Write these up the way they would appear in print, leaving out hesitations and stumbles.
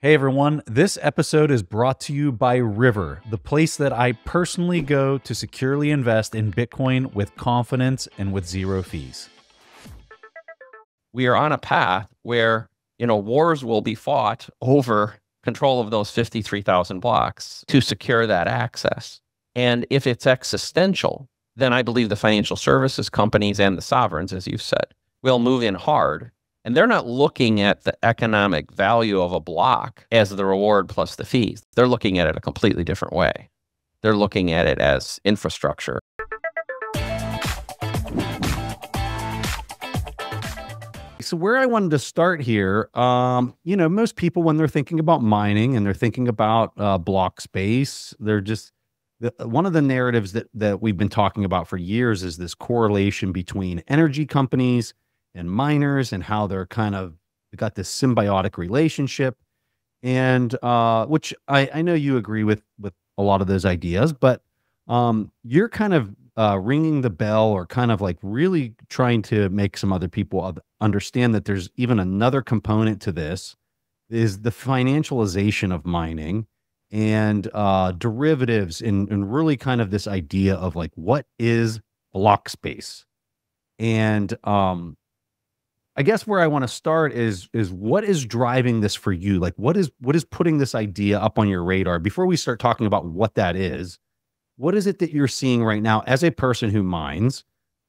Hey everyone, this episode is brought to you by River, the place that I personally go to securely invest in Bitcoin with confidence and with zero fees. We are on a path where, wars will be fought over control of those 53,000 blocks to secure that access. And if it's existential, then I believe the financial services companies and the sovereigns, as you've said, will move in hard. And they're not looking at the economic value of a block as the reward plus the fees. They're looking at it a completely different way. They're looking at it as infrastructure. So where I wanted to start here, most people, when they're thinking about mining and they're thinking about Blockspace, they're just, one of the narratives that we've been talking about for years is this correlation between energy companies and miners and how they're kind of got this symbiotic relationship. And which I know you agree with a lot of those ideas, but you're kind of ringing the bell, or kind of like really trying to make some other people understand that there's even another component to this, is the financialization of mining and derivatives, and really kind of this idea of like, what is block space? And I guess where I want to start is what is driving this for you? Like, what is putting this idea up on your radar? Before we start talking about what that is, what is it that you're seeing right now as a person who mines,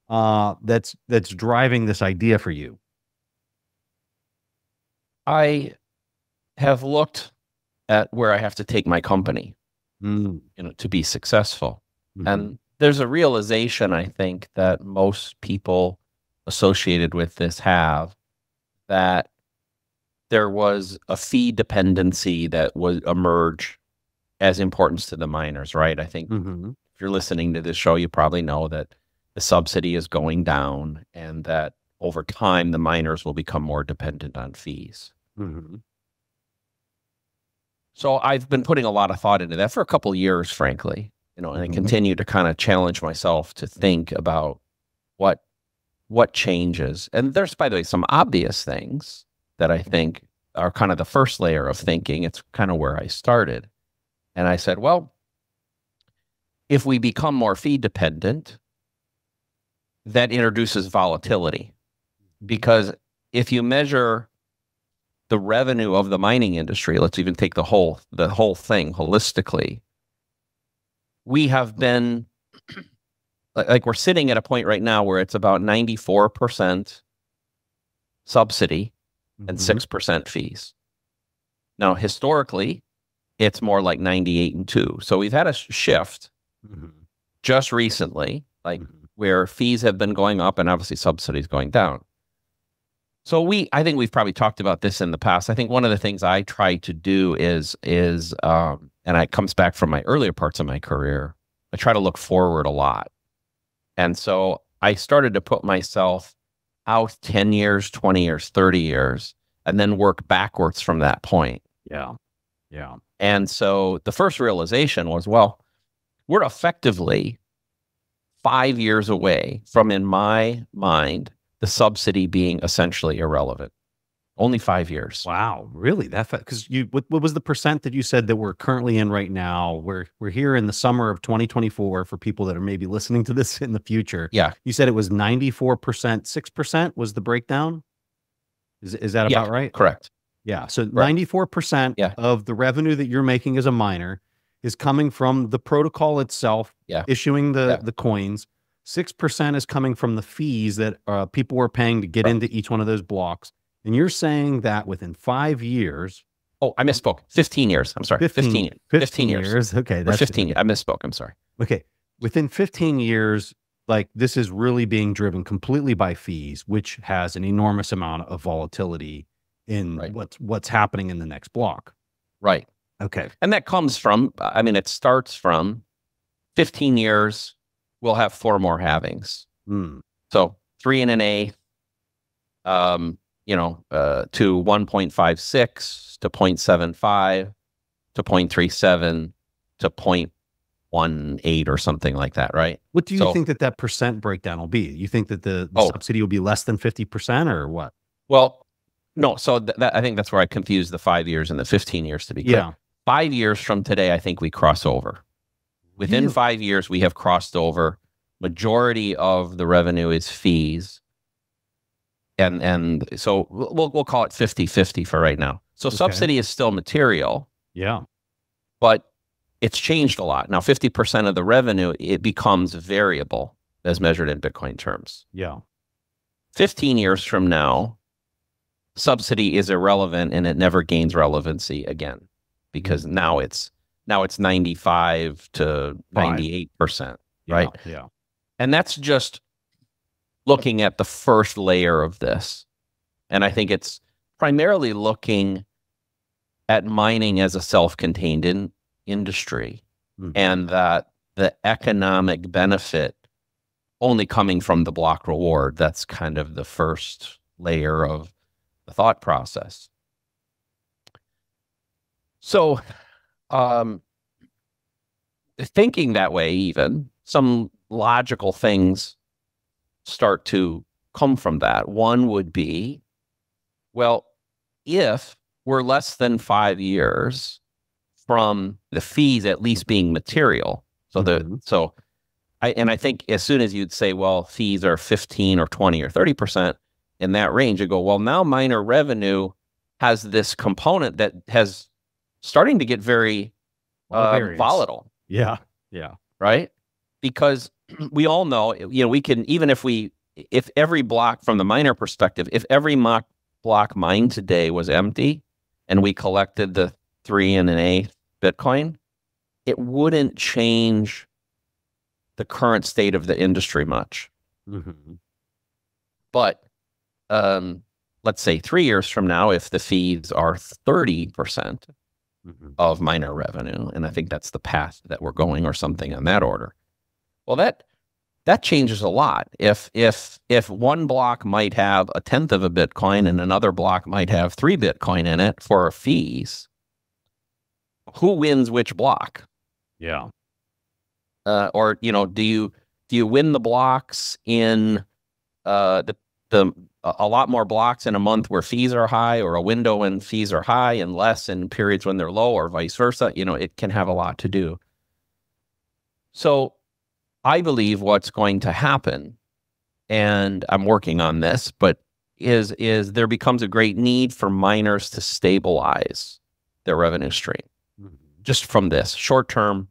that's driving this idea for you? I have looked at where I have to take my company, to be successful. Mm-hmm. And there's a realization, I think, that most people associated with this have, that there was a fee dependency that would emerge as importance to the miners, right? I think if you're listening to this show, you probably know that the subsidy is going down and that over time, the miners will become more dependent on fees. So I've been putting a lot of thought into that for a couple of years, frankly, and I continue to kind of challenge myself to think about what changes. And there's, by the way, some obvious things that I think are kind of the first layer of thinking. It's kind of where I started. And I said, well, if we become more fee dependent, that introduces volatility. Because if you measure the revenue of the mining industry, let's even take the whole thing holistically, we have been, like, we're sitting at a point right now where it's about 94% subsidy and 6% fees. Now, historically, it's more like 98 and 2. So we've had a shift just recently, like where fees have been going up and obviously subsidies going down. So I think we've probably talked about this in the past. I think one of the things I try to do is and it comes back from my earlier parts of my career, I try to look forward a lot. And so I started to put myself out 10 years, 20 years, 30 years, and then work backwards from that point. Yeah. And so the first realization was, well, we're effectively 5 years away from, in my mind, the subsidy being essentially irrelevant. Only 5 years. Wow, really? That because what was the percent that you said that we're currently in right now? We're here in the summer of 2024 for people that are maybe listening to this in the future. Yeah. You said it was 94%, 6% was the breakdown. Is that about right? Correct. Yeah. So Correct. 94% of the revenue that you're making as a miner is coming from the protocol itself, issuing the coins. 6% is coming from the fees that people were paying to get into each one of those blocks. And you're saying that within 5 years. Oh, I misspoke. 15 years. I'm sorry. 15 years. Okay. That's 15. I misspoke. I'm sorry. Okay. Within 15 years, like, this is really being driven completely by fees, which has an enormous amount of volatility in what's happening in the next block. Right. Okay. And that comes from, it starts from 15 years, we'll have 4 more halvings. So 3 and an eighth, to 1.56 to 0.75 to 0.37 to 0.18 or something like that, right? What do you think that percent breakdown will be? You think that the subsidy will be less than 50% or what? Well, No, so I think that's where I confused the 5 years and the 15 years, to be clear. Yeah. 5 years from today, I think we cross over. Within 5 years, we have crossed over. Majority of the revenue is fees. And so we'll call it 50-50 for right now. So subsidy is still material. Yeah. But it's changed a lot. Now, 50% of the revenue, it becomes variable as measured in Bitcoin terms. Yeah. 15 years from now, subsidy is irrelevant and it never gains relevancy again, because now it's 95 to 98%, right? Yeah. And that's just looking at the first layer of this. And I think it's primarily looking at mining as a self-contained industry, and that the economic benefit only coming from the block reward. That's kind of the first layer of the thought process. So thinking that way, even some logical things start to come from that. One would be, well, if we're less than 5 years from the fees at least being material, so I think as soon as you'd say, well, fees are 15 or 20 or 30% in that range, you go, well, now miner revenue has this component that has starting to get very volatile. Yeah. Yeah. Right? Because we all know, we can, even if every block from the miner perspective, if every block mined today was empty and we collected the 3 1/8 Bitcoin, it wouldn't change the current state of the industry much. But let's say 3 years from now, if the fees are 30% of miner revenue, and I think that's the path that we're going, or something on that order, well, that changes a lot. If one block might have 1/10 of a Bitcoin and another block might have 3 Bitcoin in it for fees, who wins which block? Yeah. Or do you win the blocks in a lot more blocks in a month where fees are high, or a window when fees are high and less in periods when they're low, or vice versa? It can have a lot to do. So I believe what's going to happen, and I'm working on this, but is there becomes a great need for miners to stabilize their revenue stream just from this short term,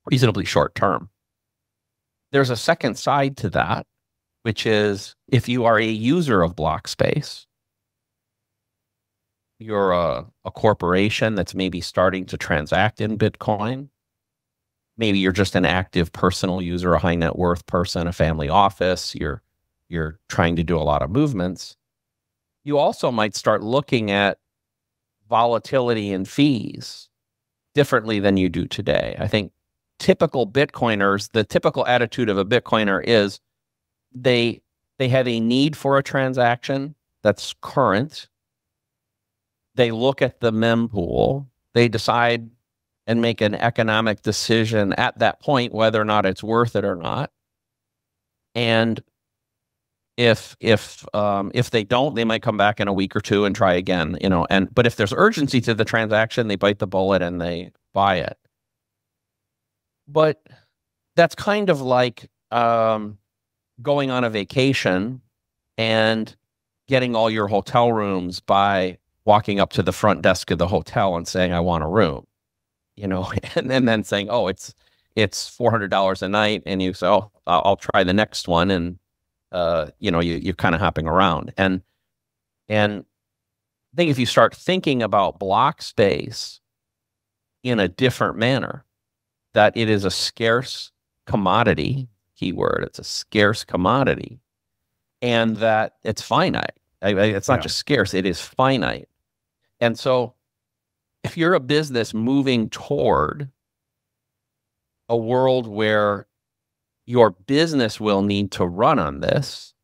reasonably short term. There's a second side to that, which is if you are a user of Blockspace, you're a corporation that's maybe starting to transact in Bitcoin. Maybe you're just an active personal user, a high net worth person, a family office. You're trying to do a lot of movements. You also might start looking at volatility and fees differently than you do today. I think typical Bitcoiners, the typical attitude of a Bitcoiner is they have a need for a transaction that's current. They look at the mempool. They decide and make an economic decision at that point whether or not it's worth it or not. And if they don't, they might come back in a week or two and try again, but if there's urgency to the transaction, they bite the bullet and they buy it. But that's kind of like going on a vacation and getting all your hotel rooms by walking up to the front desk of the hotel and saying, I want a room, and then saying, oh, it's $400 a night. And you say, oh, I'll try the next one. And, you're kind of hopping around. And I think if you start thinking about Blockspace in a different manner, that it is a scarce commodity, keyword, it's a scarce commodity, and that it's finite. It's not just scarce, it is finite. And so if you're a business moving toward a world where your business will need to run on this,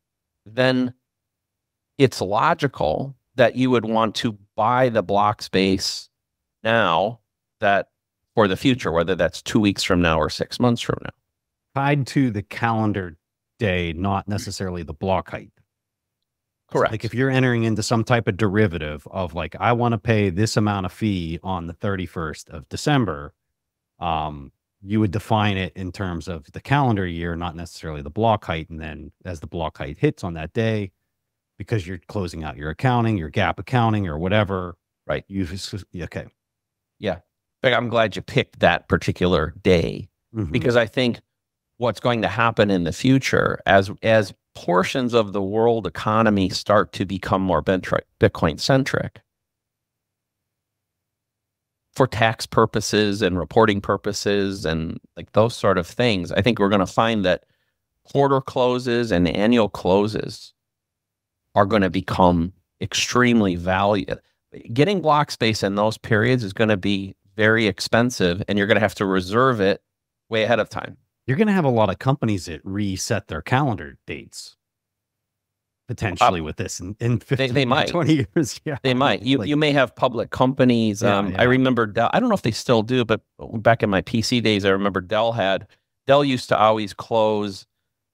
then it's logical that you would want to buy the block space now, that for the future, whether that's 2 weeks from now or 6 months from now. Tied to the calendar day, not necessarily the block height. Correct. Like if you're entering into some type of derivative of like, I want to pay this amount of fee on the 31st of December, you would define it in terms of the calendar year, not necessarily the block height. And then as the block height hits on that day, because you're closing out your accounting, your gap accounting or whatever, right? Okay. Yeah. I'm glad you picked that particular day, because I think what's going to happen in the future as portions of the world economy start to become more Bitcoin centric for tax purposes and reporting purposes and like those sort of things, I think we're going to find that quarter closes and annual closes are going to become extremely valuable. Getting block space in those periods is going to be very expensive, and you're going to have to reserve it way ahead of time. You're going to have a lot of companies that reset their calendar dates potentially with this in 15, they might. 20 years. Yeah, they might. You may have public companies. I remember Dell. I don't know if they still do, but back in my PC days, I remember Dell used to always close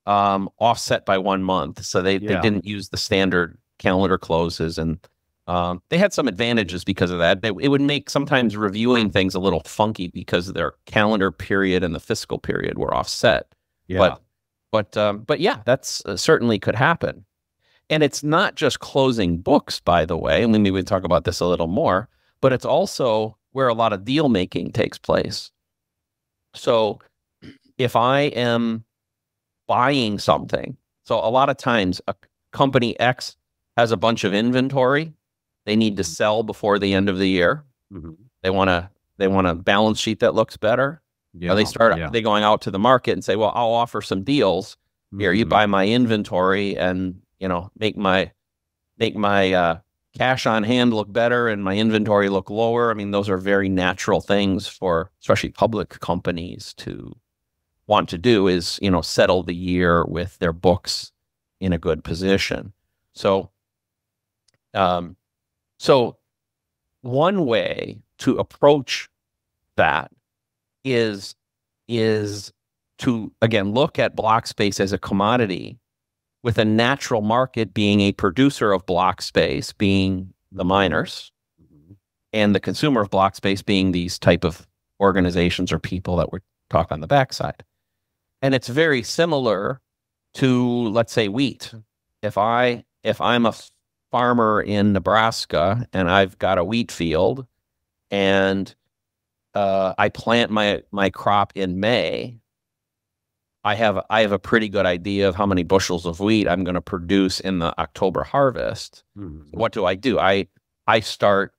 offset by 1 month, so they didn't use the standard calendar closes, and they had some advantages because of that. It would make sometimes reviewing things a little funky because their calendar period and the fiscal period were offset. Yeah. But yeah, that's certainly could happen. And it's not just closing books, by the way, and maybe we'll talk about this a little more, but it's also where a lot of deal making takes place. So if I am buying something, so a lot of times a company X has a bunch of inventory they need to sell before the end of the year. They want a balance sheet that looks better. Or they going out to the market and say, well, I'll offer some deals here. You buy my inventory and, make my cash on hand look better and my inventory look lower. I mean, those are very natural things for especially public companies to want to do, is, settle the year with their books in a good position. So, one way to approach that is to, again, look at block space as a commodity, with a natural market being a producer of block space, being the miners, and the consumer of block space being these type of organizations or people that we're talking on the backside. And it's very similar to, let's say, wheat. If I'm a farmer in Nebraska and I've got a wheat field and I plant my crop in May, I have a pretty good idea of how many bushels of wheat I'm going to produce in the October harvest. What do? I start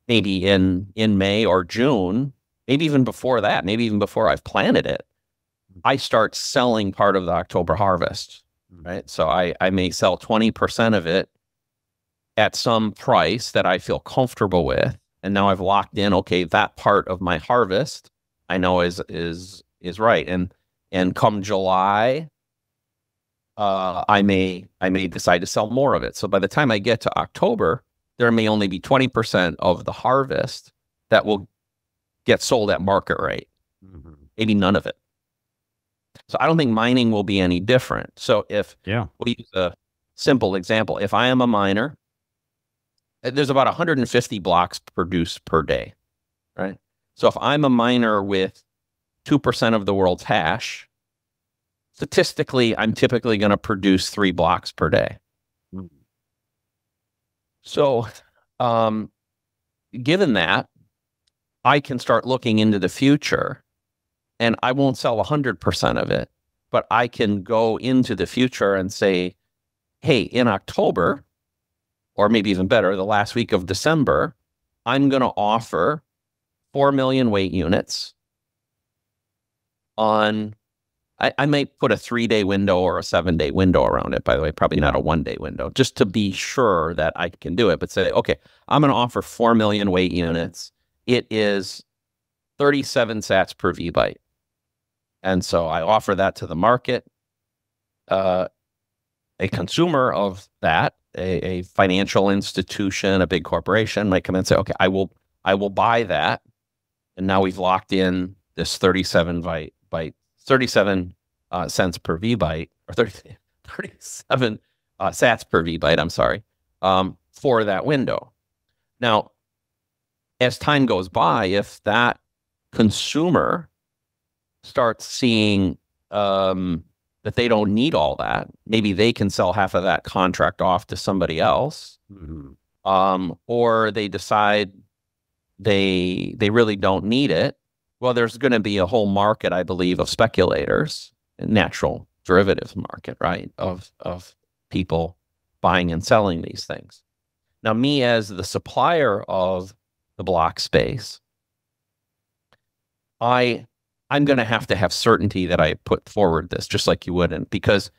maybe in May or June, maybe even before that, maybe even before I've planted it. I start selling part of the October harvest, right? So I may sell 20% of it at some price that I feel comfortable with. And now I've locked in, okay, that part of my harvest I know is right. And come July, I may decide to sell more of it. So by the time I get to October, there may only be 20% of the harvest that will get sold at market rate. Maybe none of it. So I don't think mining will be any different. So if we use a simple example, if I am a miner, there's about 150 blocks produced per day, right? So if I'm a miner with 2% of the world's hash, statistically, I'm typically going to produce 3 blocks per day. So given that, I can start looking into the future, and I won't sell 100% of it, but I can go into the future and say, hey, in October, or maybe even better, the last week of December, I'm going to offer 4 million weight units on, I might put a 3-day window or a 7-day window around it, by the way, probably not a 1-day window, just to be sure that I can do it, but say, okay, I'm going to offer 4 million weight units. It is 37 sats per VByte. And so I offer that to the market. A consumer of that, a financial institution, a big corporation might come in and say, okay, I will buy that. And now we've locked in this 37 cents per VByte, or 37 sats per V-byte, I'm sorry, for that window. Now, as time goes by, if that consumer starts seeing that they don't need all that, maybe they can sell half of that contract off to somebody else, or they decide they really don't need it. Well, there's going to be a whole market, I believe, of speculators, natural derivatives market, right? Of people buying and selling these things. Now, me as the supplier of the block space, I'm going to have certainty that I put forward this, just like you wouldn't, because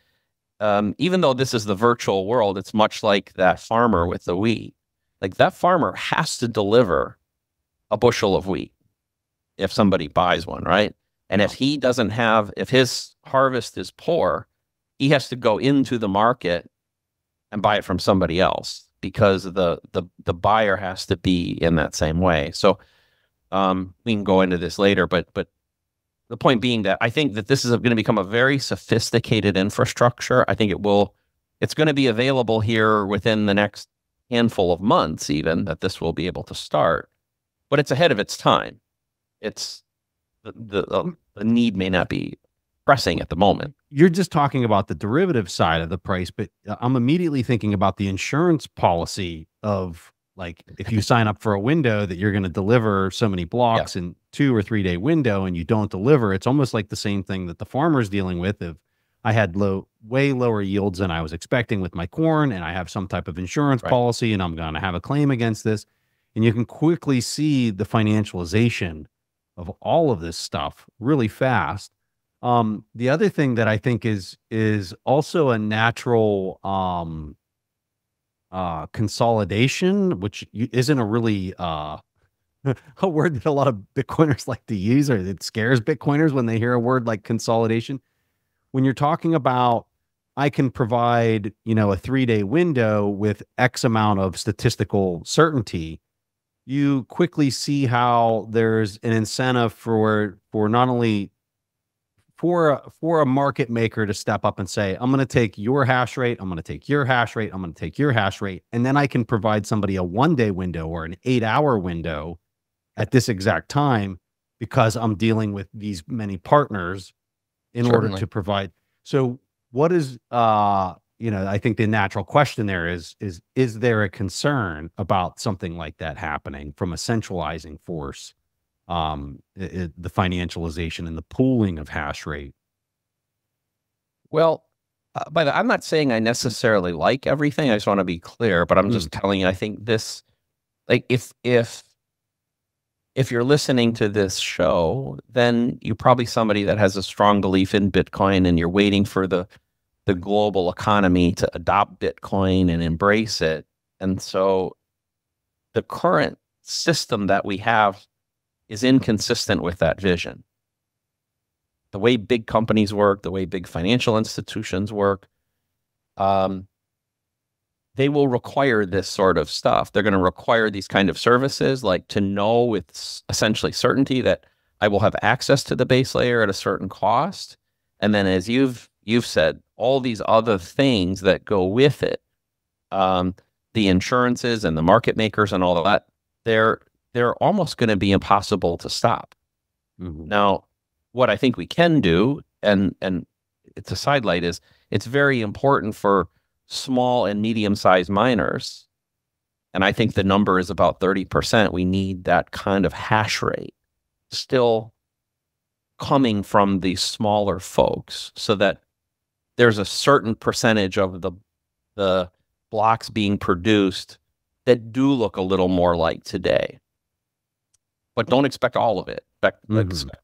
even though this is the virtual world, it's much like that farmer with the wheat. Like that farmer has to deliver a bushel of wheat if somebody buys one, right? And if he doesn't have, if his harvest is poor, he has to go into the market and buy it from somebody else because the buyer has to be in that same way. So we can go into this later, but the point being that I think that this is going to become a very sophisticated infrastructure. I think it's going to be available here within the next handful of months, even, that this will be able to start. But it's ahead of its time. It's the need may not be pressing at the moment. You're just talking about the derivative side of the price, but I'm immediately thinking about the insurance policy of, like, if you sign up for a window that you're going to deliver so many blocks in 2 or 3 day window and you don't deliver, it's almost like the same thing that the farmer's dealing with. If I had way lower yields than I was expecting with my corn, and I have some type of insurance policy, and I'm going to have a claim against this, and you can quickly see the financialization of all of this stuff really fast. The other thing that I think is also a natural consolidation, which isn't a really a word that a lot of Bitcoiners like to use, or it scares Bitcoiners when they hear a word like consolidation. When you're talking about, I can provide, a 3 day window with X amount of statistical certainty, you quickly see how there's an incentive for not only for a market maker to step up and say, I'm going to take your hash rate, I'm going to take your hash rate, I'm going to take your hash rate, and then I can provide somebody a 1 day window or an 8 hour window at this exact time because I'm dealing with these many partners in order to provide. So what is, I think the natural question there is there a concern about something like that happening from a centralizing force, the financialization and the pooling of hash rate? Well, I'm not saying I necessarily like everything. I just want to be clear, but I'm just telling you, I think this, like, if you're listening to this show, then you're probably somebody that has a strong belief in Bitcoin, and you're waiting for the global economy to adopt Bitcoin and embrace it. And so the current system that we have is inconsistent with that vision. The way big companies work, the way big financial institutions work, they will require this sort of stuff. They're going to require these kind of services, like to know with essentially certainty that I will have access to the base layer at a certain cost. And then, as you've said, all these other things that go with it, the insurances and the market makers and all of that, they're almost going to be impossible to stop. Now, what I think we can do, and it's a sidelight, is it's very important for small and medium-sized miners, and I think the number is about 30%. We need that kind of hash rate still coming from these smaller folks, so that there's a certain percentage of the blocks being produced that do look a little more like today. But don't expect all of it. Expect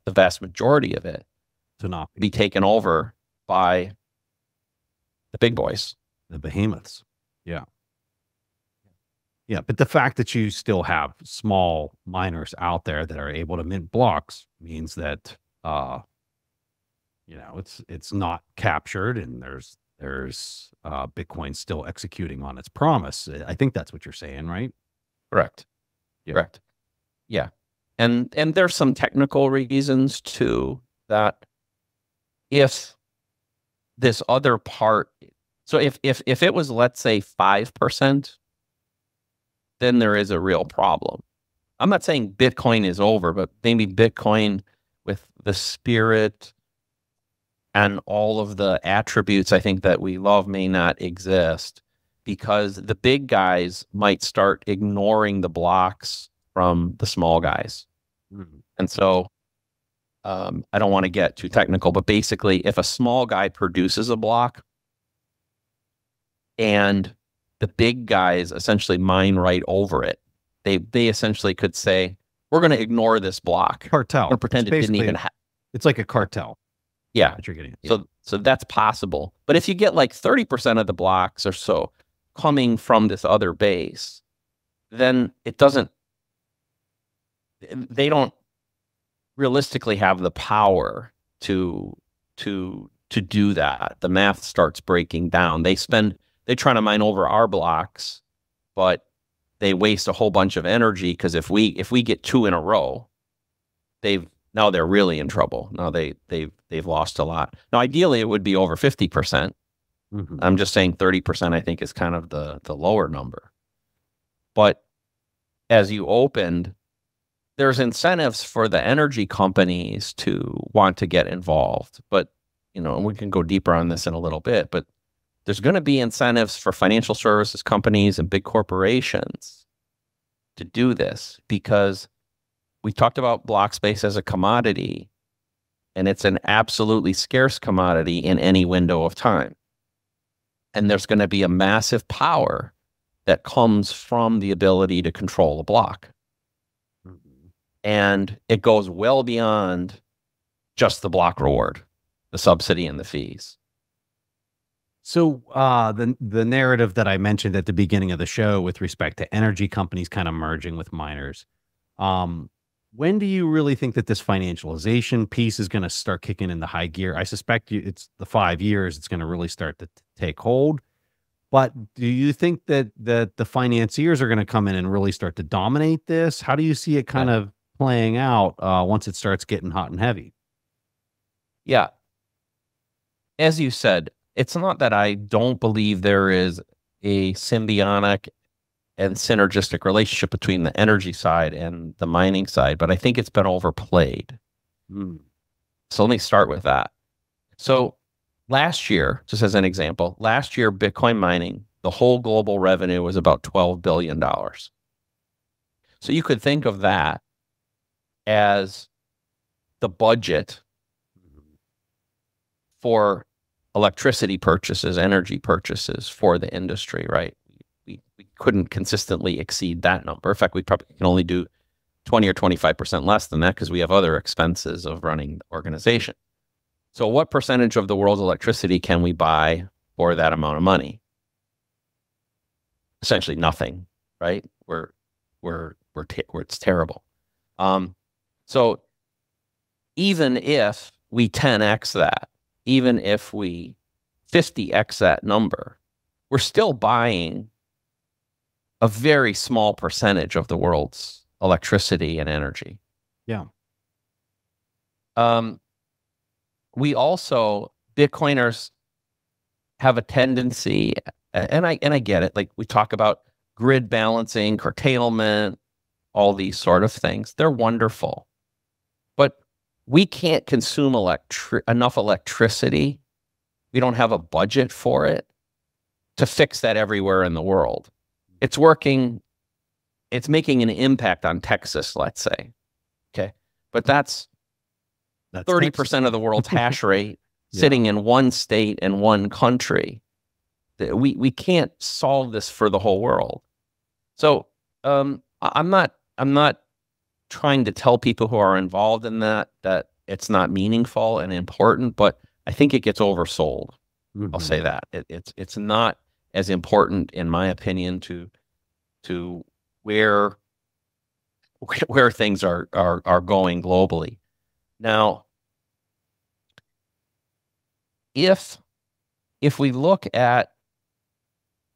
the vast majority of it to not be taken over by the big boys. The behemoths. Yeah. Yeah. But the fact that you still have small miners out there that are able to mint blocks means that, it's not captured, and there's Bitcoin still executing on its promise. I think that's what you're saying, right? Correct. Yeah. Correct. Yeah. And there's some technical reasons too, that if this other part So if it was, let's say, 5%, then there is a real problem. I'm not saying Bitcoin is over, but maybe Bitcoin with the spirit and all of the attributes I think that we love may not exist, because the big guys might start ignoring the blocks from the small guys. And so I don't want to get too technical, but basically if a small guy produces a block and the big guys essentially mine right over it, they essentially could say, we're going to ignore this block. Cartel. We're going to pretend it didn't even happen. It's like a cartel. Yeah. What you're getting at. Yeah. So that's possible. But if you get like 30% of the blocks or so coming from this other base, then they don't realistically have the power to do that. The math starts breaking down. They try to mine over our blocks, but they waste a whole bunch of energy, because if we get 2 in a row, now they're really in trouble. Now they've lost a lot. Now ideally it would be over 50%. I'm just saying 30% I think is kind of the lower number. But as you opened, there's incentives for the energy companies to want to get involved. But, and we can go deeper on this in a little bit, but there's going to be incentives for financial services companies and big corporations to do this, because we talked about Blockspace as a commodity, and it's an absolutely scarce commodity in any window of time. And there's going to be a massive power that comes from the ability to control a block. And it goes well beyond just the block reward, the subsidy and the fees. So the narrative that I mentioned at the beginning of the show with respect to energy companies kind of merging with miners, when do you really think that this financialization piece is going to start kicking into high gear? I suspect it's the 5 years it's going to really start to take hold. But do you think that the financiers are going to come in and really start to dominate this? How do you see it kind of playing out once it starts getting hot and heavy? Yeah. As you said, it's not that I don't believe there is a symbiotic and synergistic relationship between the energy side and the mining side, but I think it's been overplayed. So let me start with that. So last year, just as an example, last year, Bitcoin mining, the whole global revenue was about $12 billion. So you could think of that as the budget for electricity purchases, energy purchases for the industry, right? We couldn't consistently exceed that number. In fact, we probably can only do 20 or 25% less than that, because we have other expenses of running the organization. So what percentage of the world's electricity can we buy for that amount of money? Essentially nothing, right? It's terrible. So even if we 10x that, even if we 50x that number, we're still buying a very small percentage of the world's electricity and energy. Yeah. We also, Bitcoiners have a tendency, and I get it, like we talk about grid balancing, curtailment, all these sort of things. They're wonderful. But we can't consume enough electricity. We don't have a budget for it to fix that everywhere in the world. It's working. It's making an impact on Texas, let's say. Okay. But that's 30% of the world's hash rate sitting in one state and one country. We can't solve this for the whole world. So I'm not trying to tell people who are involved in that it's not meaningful and important, but I think it gets oversold. I'll say that it's not as important, in my opinion, to where things are going globally. Now, if we look at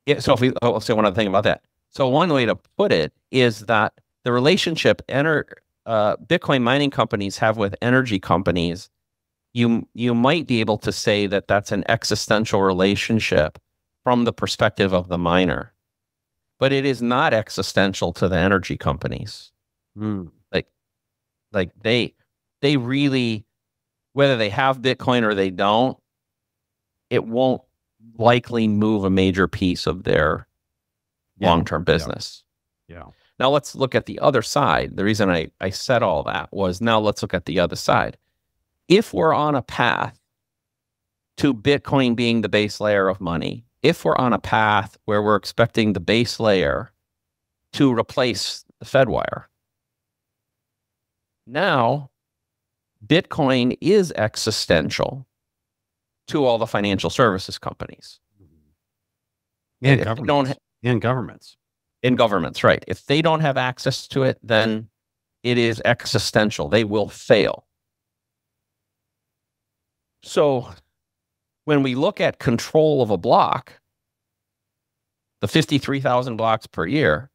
it, so I'll say one other thing about that. So one way to put it is that the relationship Bitcoin mining companies have with energy companies, you might be able to say that that's an existential relationship from the perspective of the miner, but it is not existential to the energy companies. Like they really, whether they have Bitcoin or they don't, it won't likely move a major piece of their long-term business. Yeah. Now let's look at the other side. The reason I said all that was, now let's look at the other side. If we're on a path to Bitcoin being the base layer of money, if we're on a path where we're expecting the base layer to replace the Fedwire, now Bitcoin is existential to all the financial services companies. And governments. And governments. In governments, right. If they don't have access to it, then it is existential. They will fail. So when we look at control of a block, the 53,000 blocks per year,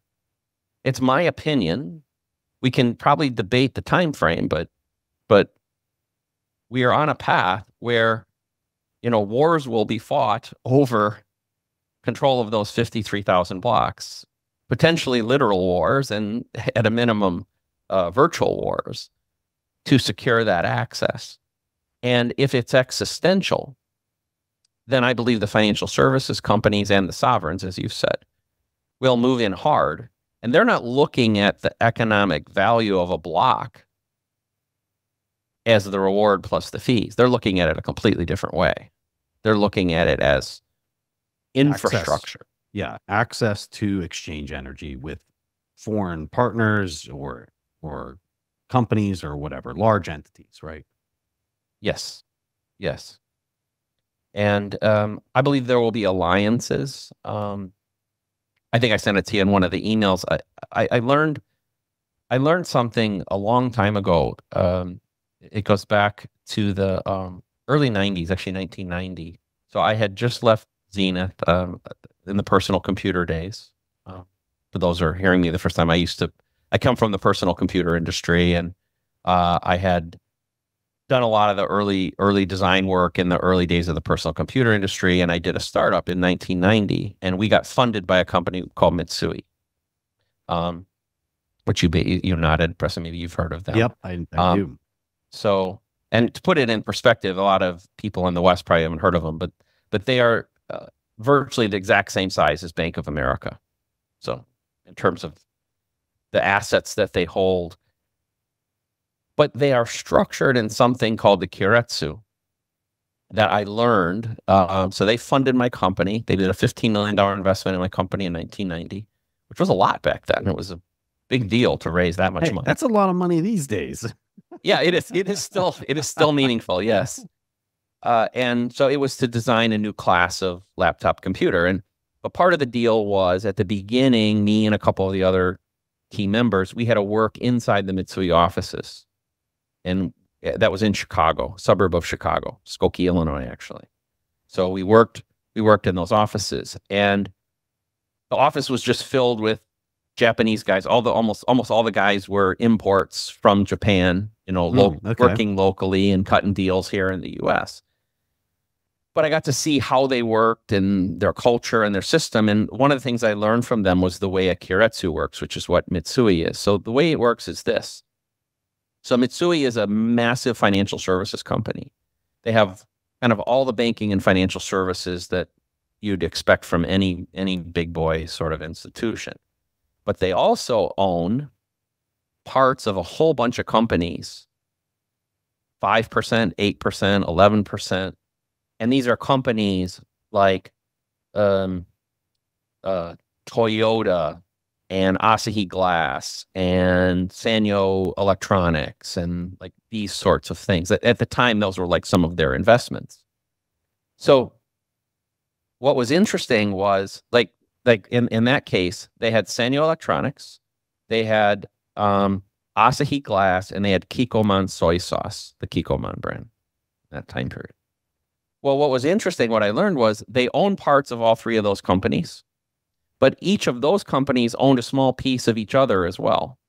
it's my opinion, we can probably debate the time frame, but we are on a path where, you know, wars will be fought over control of those 53,000 blocks, potentially literal wars, and at a minimum, virtual wars to secure that access. And if it's existential, then I believe the financial services companies and the sovereigns, as you said, will move in hard. And they're not looking at the economic value of a block as the reward plus the fees. They're looking at it a completely different way. They're looking at it as infrastructure. Access to exchange energy with foreign partners or companies or whatever, large entities, right? Yes. Yes. And I believe there will be alliances. I think I sent it to you in one of the emails. I learned something a long time ago. It goes back to the early 90s, actually 1990. So I had just left Zenith in the personal computer days. For those who are hearing me the first time, I come from the personal computer industry, and I had done a lot of the early design work in the early days of the personal computer industry, and I did a startup in 1990, and we got funded by a company called Mitsui, which you nodded, Preston, maybe you've heard of them. Yep, I do. So, and to put it in perspective, a lot of people in the West probably haven't heard of them, but they are virtually the exact same size as Bank of America. So in terms of the assets that they hold, but they are structured in something called the Keiretsu that I learned. So they funded my company. They did a $15 million investment in my company in 1990, which was a lot back then. It was a big deal to raise that much money. That's a lot of money these days. Yeah, it is. It is still meaningful. Yes. And so it was to design a new class of laptop computer. But part of the deal was, at the beginning, me and a couple of the other key members, we had to work inside the Mitsui offices. And that was in Chicago, suburb of Chicago, Skokie, Illinois, actually. So we worked in those offices, and the office was just filled with Japanese guys. Almost all the guys were imports from Japan, working locally and cutting deals here in the US. But I got to see how they worked and their culture and their system. And one of the things I learned from them was the way a Keiretsu works, which is what Mitsui is. So the way it works is this. So Mitsui is a massive financial services company. They have kind of all the banking and financial services that you'd expect from any big boy sort of institution. But they also own parts of a whole bunch of companies, 5%, 8%, 11%. And these are companies like Toyota and Asahi Glass and Sanyo Electronics and like these sorts of things. At the time, those were like some of their investments. So what was interesting was like in that case, they had Sanyo Electronics, they had Asahi Glass, and they had Kikkoman soy sauce, the Kikkoman brand, that time period. Well, what was interesting, what I learned was they own parts of all three of those companies, but each of those companies owned a small piece of each other as well.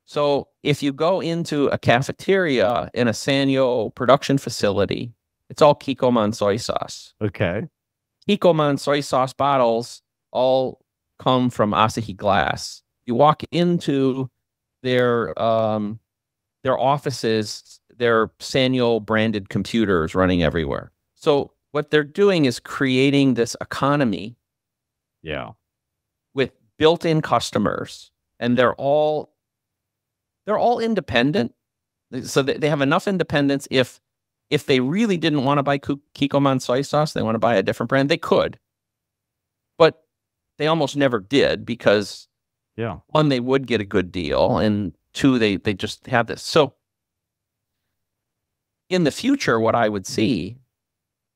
So if you go into a cafeteria in a Sanyo production facility, it's all Kikkoman soy sauce. Okay. Kikkoman soy sauce bottles all come from Asahi Glass. You walk into their offices, their Sanyo branded computers running everywhere. So what they're doing is creating this economy, Yeah, with built-in customers, and they're all independent. So they have enough independence. If they really didn't want to buy Kikkoman soy sauce, they want to buy a different brand, they could. But they almost never did because, yeah, one, they would get a good deal, and two, they just have this. So in the future, what I would see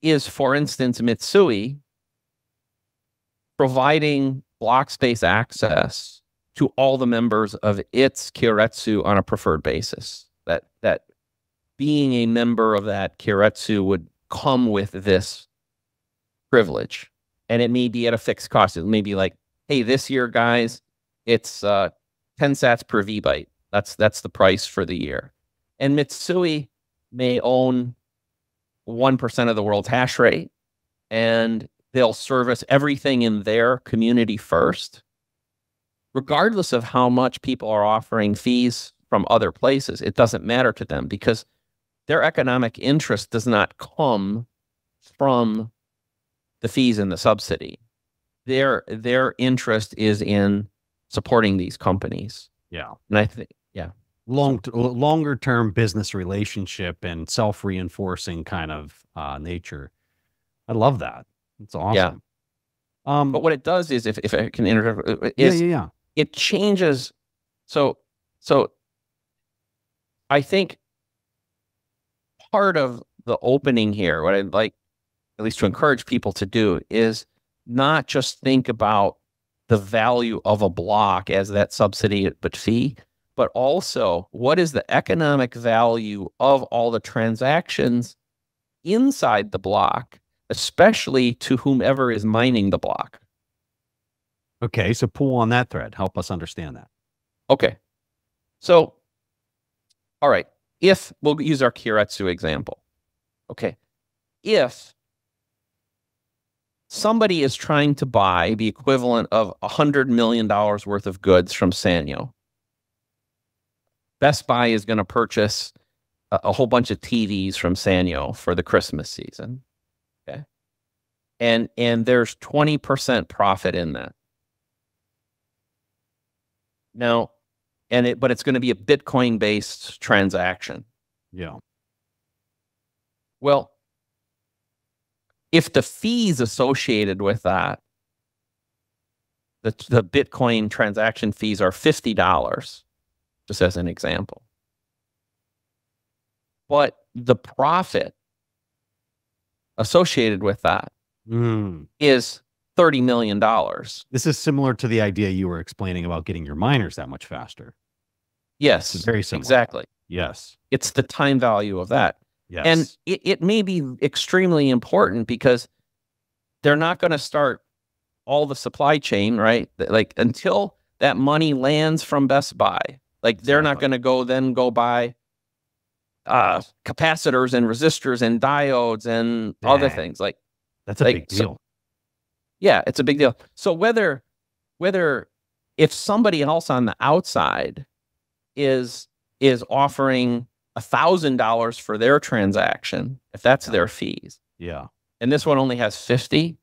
is, for instance, Mitsui providing Blockspace access to all the members of its Keiretsu on a preferred basis. That being a member of that Keiretsu would come with this privilege. And it may be at a fixed cost. It may be like, hey, this year, guys, it's 10 sats per V-byte. That's the price for the year. And Mitsui may own 1% of the world's hash rate, and they'll service everything in their community first, regardless of how much people are offering fees from other places. It doesn't matter to them because their economic interest does not come from the fees and the subsidy. Their interest is in supporting these companies. yeah. And I think, yeah. Longer term business relationship and self-reinforcing kind of nature. I love that. It's awesome. Yeah. But what it does is, if I can interrupt, it changes. So I think part of the opening here, what I'd like at least to encourage people to do, is not just think about the value of a block as that subsidy but fee, but also what is the economic value of all the transactions inside the block, especially to whomever is mining the block. Okay, so pull on that thread. Help us understand that. Okay. So, all right. If we'll use our Keiretsu example. Okay. If somebody is trying to buy the equivalent of $100 million worth of goods from Sanyo, Best Buy is going to purchase a whole bunch of TVs from Sanyo for the Christmas season. Okay. And there's 20% profit in that. Now, but it's going to be a Bitcoin based transaction. Yeah. Well, if the fees associated with that, the Bitcoin transaction fees are $50, just as an example, but the profit associated with that is $30 million. This is similar to the idea you were explaining about getting your miners that much faster. Yes, it's very similar. Exactly. Yes. It's the time value of that. Yes. And it may be extremely important because they're not going to start all the supply chain, right? Like until that money lands from Best Buy, like they're not going to go buy capacitors and resistors and diodes and other things. Like that's a big deal. Yeah, it's a big deal. So whether if somebody else on the outside is offering $1,000 for their transaction, if that's their fees, yeah, and this one only has 50,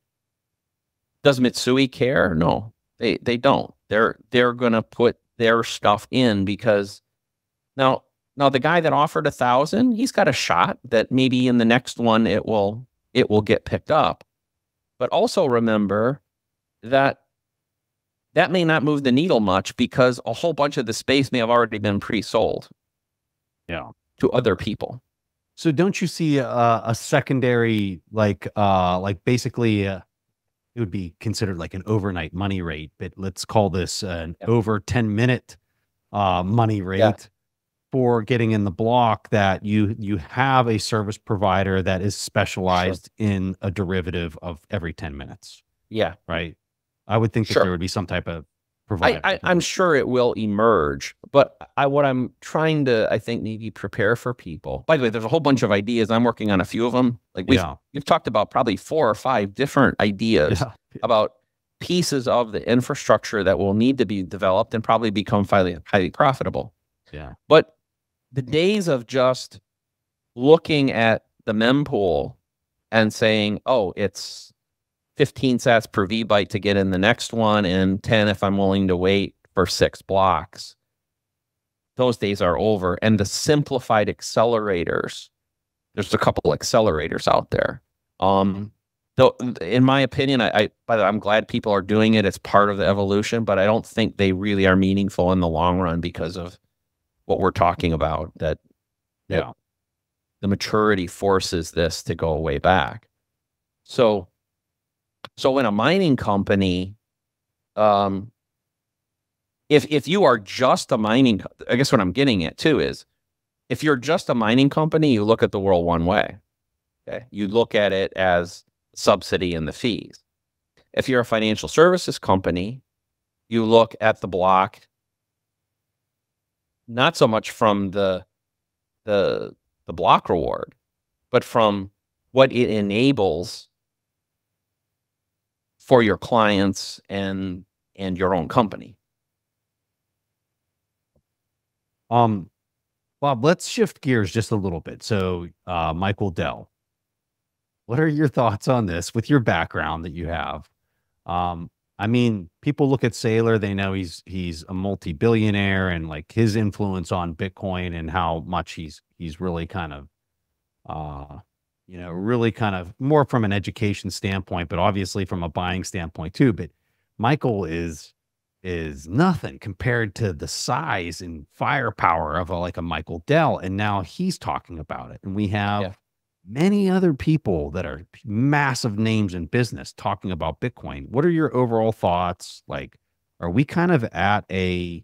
does Mitsui care? No, they don't. They're gonna put their stuff in because now the guy that offered 1,000, he's got a shot that maybe in the next one it will get picked up. But also remember that may not move the needle much because a whole bunch of the space may have already been pre-sold. Yeah. To other people. So don't you see a secondary, like basically it would be considered like an overnight money rate, but let's call this an over 10-minute money rate for getting in the block, that you have a service provider that is specialized in a derivative of every 10 minutes. Yeah. Right. I would think that there would be some type of provider. I'm sure it will emerge, but what I'm trying to, I think, maybe prepare for people. By the way, there's a whole bunch of ideas. I'm working on a few of them. Like we've talked about probably 4 or 5 different ideas about pieces of the infrastructure that will need to be developed and probably become highly profitable. Yeah. But the days of just looking at the mempool and saying, oh, it's 15 sats per V-byte to get in the next one and 10 if I'm willing to wait for 6 blocks. Those days are over. And the simplified accelerators, there's a couple accelerators out there. Though, in my opinion, by the way, I'm glad people are doing it. It's part of the evolution, but I don't think they really are meaningful in the long run because of what we're talking about, that the maturity forces this to go way back. So in a mining company, if you are just a mining, I guess what I'm getting at too is, if you're just a mining company, you look at the world one way. Okay, you look at it as subsidy and the fees. If you're a financial services company, you look at the block not so much from the block reward, but from what it enables for your clients and your own company. Bob, let's shift gears just a little bit. So, Michael Dell, what are your thoughts on this with your background that you have? I mean, people look at Saylor, they know he's a multi-billionaire, and like his influence on Bitcoin and how much he's really kind of, really kind of more from an education standpoint, but obviously from a buying standpoint too. But Michael is nothing compared to the size and firepower of like a Michael Dell. And now he's talking about it. And we have many other people that are massive names in business talking about Bitcoin. What are your overall thoughts? Like, are we kind of at a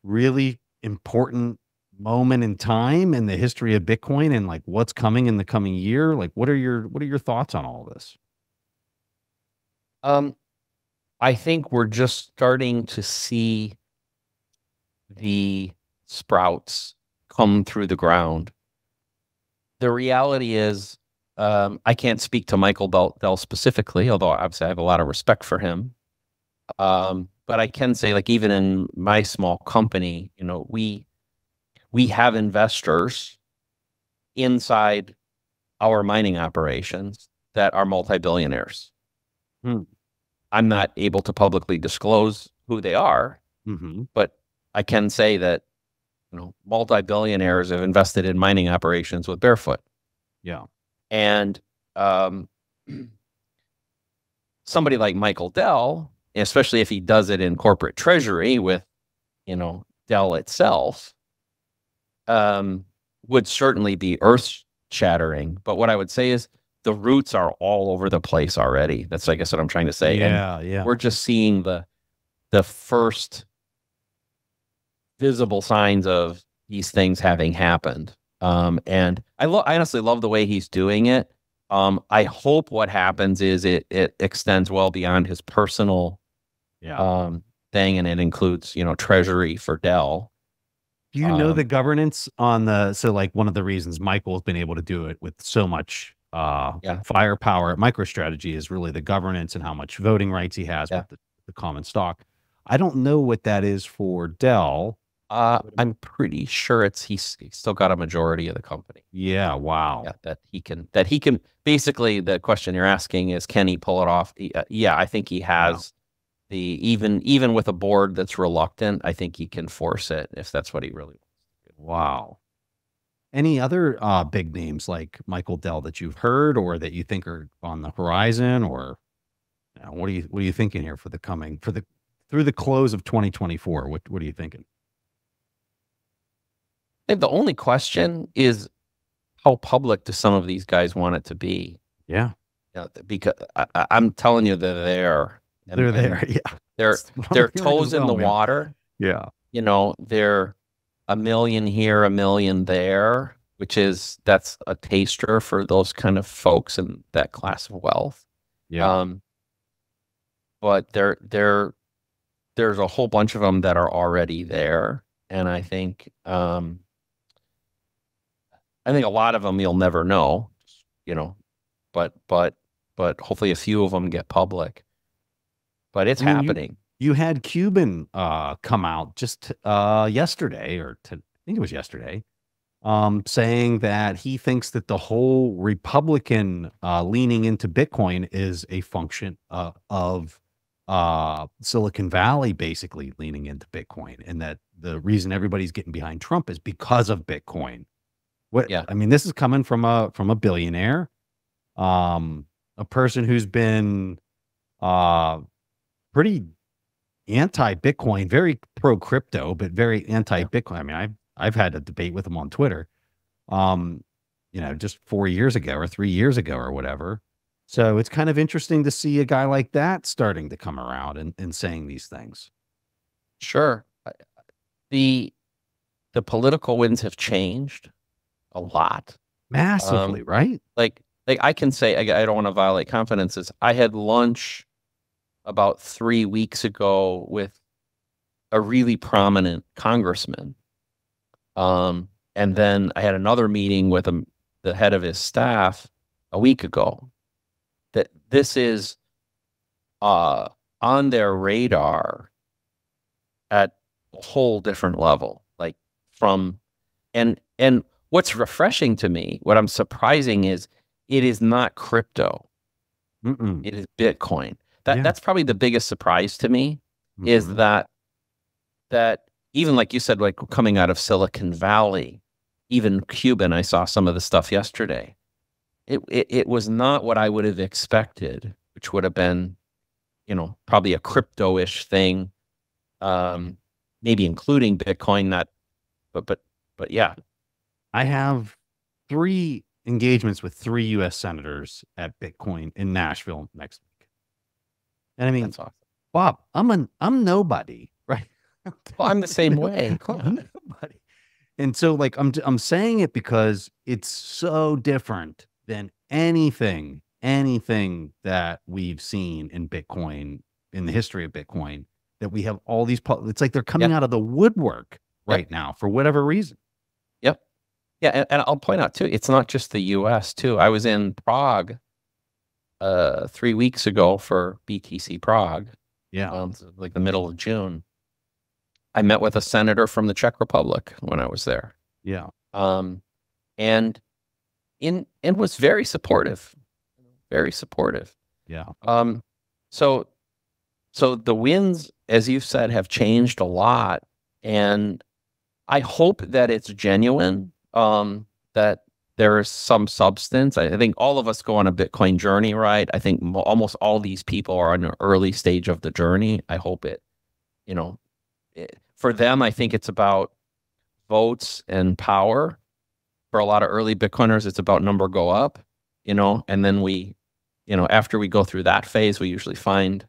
really important moment in time in the history of Bitcoin and like what's coming in the coming year? Like, what are your thoughts on all this? I think we're just starting to see the sprouts come through the ground. The reality is, I can't speak to Michael Dell specifically, although obviously I have a lot of respect for him. But I can say, like, even in my small company, we have investors inside our mining operations that are multi-billionaires. I'm not able to publicly disclose who they are, but I can say that, multi-billionaires have invested in mining operations with Barefoot. Yeah. And somebody like Michael Dell, especially if he does it in corporate treasury with, Dell itself, would certainly be earth-shattering. But what I would say is, the roots are all over the place already. That's, I guess, what I'm trying to say. Yeah. We're just seeing the first visible signs of these things having happened. And I honestly love the way he's doing it. I hope what happens is it extends well beyond his personal thing, and it includes, treasury for Dell. Do you know the governance on so like one of the reasons Michael has been able to do it with so much firepower at MicroStrategy is really the governance and how much voting rights he has with the common stock. I don't know what that is for Dell. I'm pretty sure he's still got a majority of the company. Yeah. Wow. Yeah, that he can basically, the question you're asking is, can he pull it off? Yeah, I think he has even with a board that's reluctant, I think he can force it if that's what he really wants. Wow. Any other big names like Michael Dell that you've heard or that you think are on the horizon, or what are you thinking here for through the close of 2024? What are you thinking? I think the only question is, how public do some of these guys want it to be? Yeah. Because I'm telling you, they're there. They're there. Yeah. They're toes in the water. Yeah. They're $1 million here, $1 million there, that's a taster for those kind of folks in that class of wealth. Yeah. But they're there's a whole bunch of them that are already there, and I think a lot of them you'll never know, but hopefully a few of them get public. But it's happening. You had Cuban come out just yesterday, I think it was yesterday, saying that he thinks that the whole Republican leaning into Bitcoin is a function of Silicon Valley basically leaning into Bitcoin, and that the reason everybody's getting behind Trump is because of Bitcoin. I mean, this is coming from a billionaire, a person who's been pretty anti-Bitcoin, very pro-crypto, but very anti-Bitcoin. I mean, I've had a debate with him on Twitter, just 4 years ago or 3 years ago or whatever. So it's kind of interesting to see a guy like that starting to come around and saying these things. Sure. The political winds have changed a lot. Massively, right? Like I can say, I don't want to violate confidences. I had lunch about 3 weeks ago with a really prominent congressman. And then I had another meeting with the head of his staff a week ago. That this is on their radar at a whole different level. Like and what's refreshing to me, what I'm surprising is it is not crypto. It is Bitcoin. That's probably the biggest surprise to me, is that even like you said, like coming out of Silicon Valley, even Cuban, I saw some of the stuff yesterday. It was not what I would have expected, which would have been, probably a crypto-ish thing, maybe including Bitcoin, but yeah. I have 3 engagements with 3 U.S. senators at Bitcoin in Nashville next week. And I mean, That's awesome. Bob, I'm nobody, right? Well, I'm the same way. I'm nobody. And so like, I'm saying it because it's so different than anything that we've seen in Bitcoin, in the history of Bitcoin, that we have all these, it's like they're coming out of the woodwork right now for whatever reason. Yep. Yeah. And I'll point out too, it's not just the US too. I was in Prague 3 weeks ago for BTC Prague. Yeah. Like the middle of June. I met with a senator from the Czech Republic when I was there. Yeah. And was very supportive. Very supportive. Yeah. So the winds, as you've said, have changed a lot. And I hope that it's genuine, that there is some substance. I think all of us go on a Bitcoin journey, right? I think almost all these people are in an early stage of the journey. I hope for them, I think it's about votes and power. For a lot of early Bitcoiners, it's about number go up, and then we, after we go through that phase, we usually find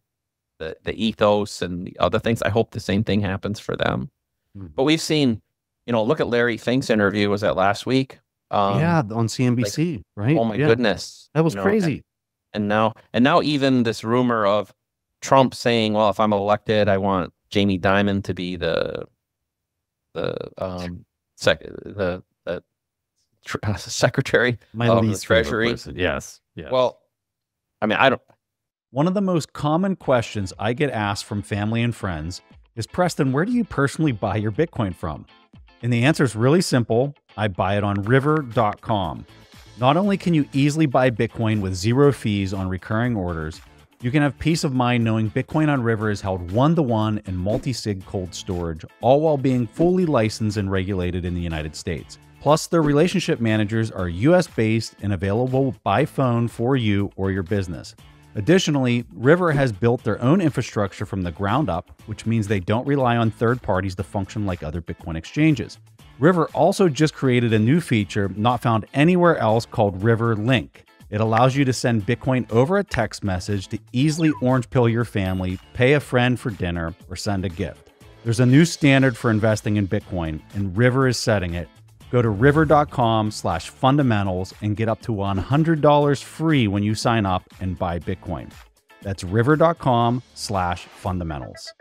the ethos and the other things. I hope the same thing happens for them. But we've seen, look at Larry Fink's interview. Was that last week? Yeah, on CNBC, right? Oh my goodness. That was crazy. And now even this rumor of Trump saying, well, if I'm elected, I want Jamie Dimon to be the Secretary of the Treasury. Yes. Well, I mean, I don't. One of the most common questions I get asked from family and friends is, Preston, where do you personally buy your Bitcoin from? And the answer is really simple. I buy it on river.com. Not only can you easily buy Bitcoin with 0 fees on recurring orders, you can have peace of mind knowing Bitcoin on River is held one-to-one in multi-sig cold storage, all while being fully licensed and regulated in the United States. Plus, their relationship managers are US-based and available by phone for you or your business. Additionally, River has built their own infrastructure from the ground up, which means they don't rely on third parties to function like other Bitcoin exchanges. River also just created a new feature not found anywhere else called River Link. It allows you to send Bitcoin over a text message to easily orange pill your family, pay a friend for dinner, or send a gift. There's a new standard for investing in Bitcoin, and River is setting it. Go to river.com/fundamentals and get up to $100 free when you sign up and buy Bitcoin. That's river.com/fundamentals.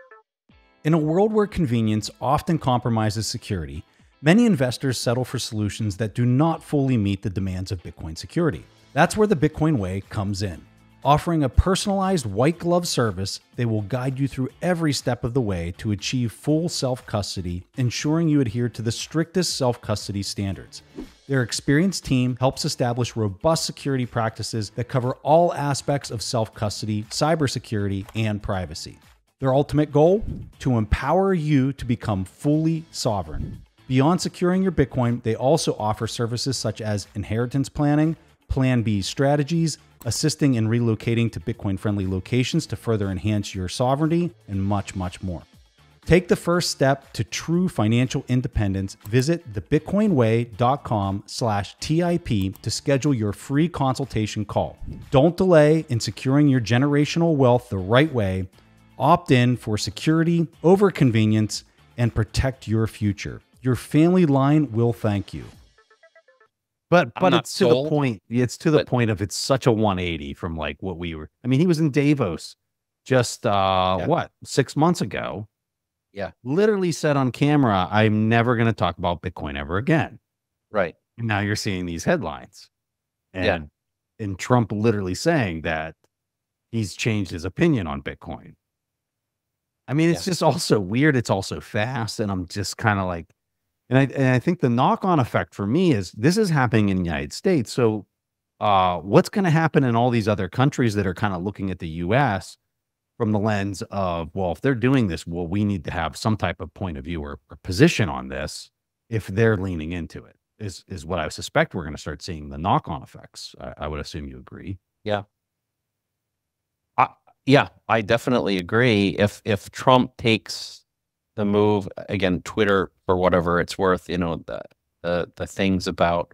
In a world where convenience often compromises security, many investors settle for solutions that do not fully meet the demands of Bitcoin security. That's where the Bitcoin Way comes in. Offering a personalized white glove service, they will guide you through every step of the way to achieve full self-custody, ensuring you adhere to the strictest self-custody standards. Their experienced team helps establish robust security practices that cover all aspects of self-custody, cybersecurity, and privacy. Their ultimate goal? To empower you to become fully sovereign. Beyond securing your Bitcoin, they also offer services such as inheritance planning, Plan B strategies, assisting in relocating to Bitcoin-friendly locations to further enhance your sovereignty, and much, much more. Take the first step to true financial independence. Visit thebitcoinway.com/TIP to schedule your free consultation call. Don't delay in securing your generational wealth the right way. Opt in for security over convenience and protect your future. Your family line will thank you. But it's to the point. It's to the point of it's such a 180 from like what we were. I mean, he was in Davos just what 6 months ago. Yeah, literally said on camera, "I'm never going to talk about Bitcoin ever again." Right. And now you're seeing these headlines, and Trump literally saying that he's changed his opinion on Bitcoin. I mean, it's just also weird. It's also fast, and I'm just kind of like. And I think the knock-on effect for me is this is happening in the United States. So what's going to happen in all these other countries that are kind of looking at the U.S. from the lens of, well, if they're doing this, well, we need to have some type of point of view or position on this if they're leaning into it, is what I suspect we're going to start seeing the knock-on effects. I would assume you agree. Yeah. I definitely agree. If Trump takes the move, again, Twitter, for whatever it's worth, the things about,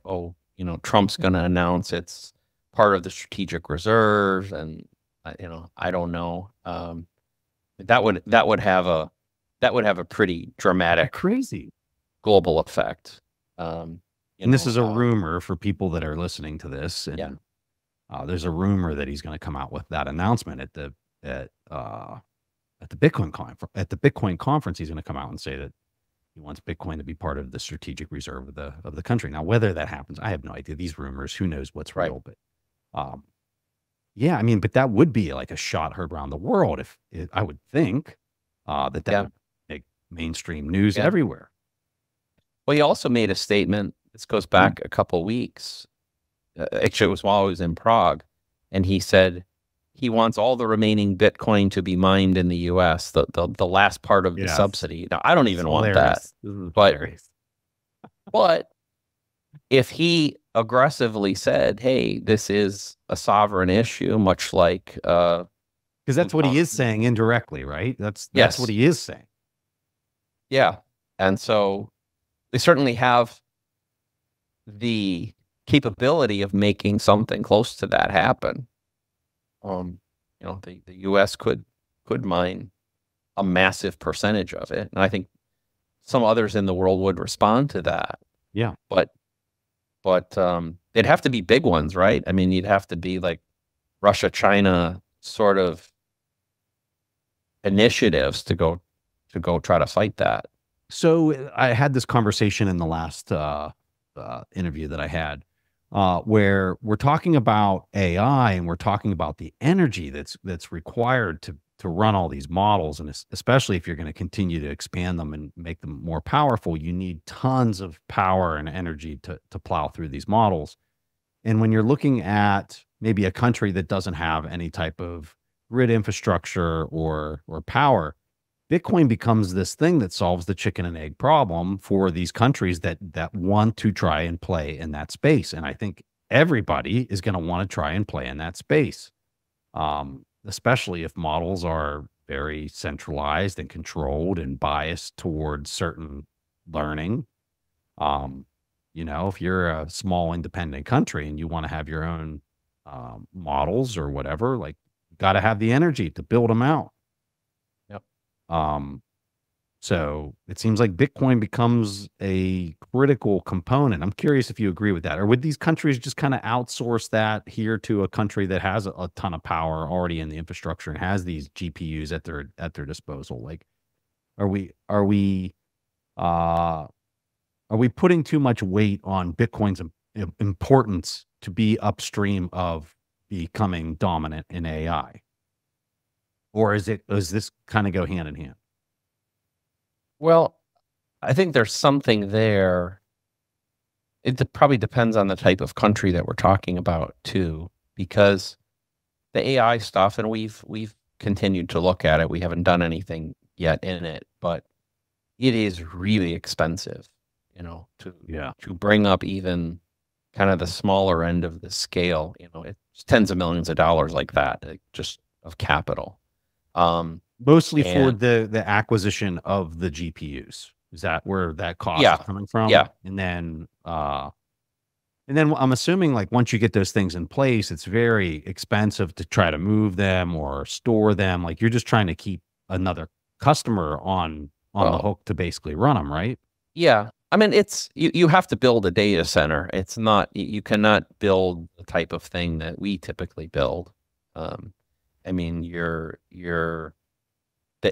Trump's going to announce it's part of the strategic reserve, and I don't know. That would have a pretty dramatic, crazy global effect. And this is a rumor for people that are listening to this. And there's a rumor that he's going to come out with that announcement at the Bitcoin conference. He's going to come out and say that he wants Bitcoin to be part of the strategic reserve of the country. Now, whether that happens, I have no idea. These rumors, who knows what's real? But yeah, I mean, but that would be like a shot heard around the world if I would think that would make mainstream news everywhere. Well, he also made a statement. This goes back a couple weeks. Actually, it was while I was in Prague, and he said he wants all the remaining Bitcoin to be mined in the U.S. The last part of the subsidy. Now, I don't even want that, but if he aggressively said, "Hey, this is a sovereign issue," much like because that's what he is saying indirectly, right? That's what he is saying. Yeah, and so they certainly have the capability of making something close to that happen. The U.S. could mine a massive percentage of it, and I think some others in the world would respond to that. Yeah, but they'd have to be big ones, right? I mean, you'd have to be like Russia, China sort of initiatives to go try to fight that. So I had this conversation in the last interview that I had, where we're talking about AI and we're talking about the energy that's required to run all these models, and especially if you're going to continue to expand them and make them more powerful, you need tons of power and energy to plow through these models. And when you're looking at maybe a country that doesn't have any type of grid infrastructure or power, Bitcoin becomes this thing that solves the chicken and egg problem for these countries that want to try and play in that space. And I think everybody is going to want to try and play in that space, especially if models are very centralized and controlled and biased towards certain learning. If you're a small independent country and you want to have your own models or whatever, like, you got to have the energy to build them out. So it seems like Bitcoin becomes a critical component. I'm curious if you agree with that, or would these countries just kind of outsource that here to a country that has a ton of power already in the infrastructure and has these GPUs at their disposal? Like, Are we putting too much weight on Bitcoin's importance to be upstream of becoming dominant in AI? Or does this kind of go hand in hand? Well, I think there's something there. It probably depends on the type of country that we're talking about too, because the AI stuff, and we've continued to look at it. We haven't done anything yet in it, but it is really expensive, to bring up even kind of the smaller end of the scale. It's tens of millions of dollars like that, just of capital. Mostly for the acquisition of the GPUs. Is that where that cost is coming from? Yeah. And then I'm assuming, like, once you get those things in place, it's very expensive to try to move them or store them. Like, you're just trying to keep another customer on the hook to basically run them, right? Yeah. I mean, it's you have to build a data center. It's not, you cannot build the type of thing that we typically build. I mean, the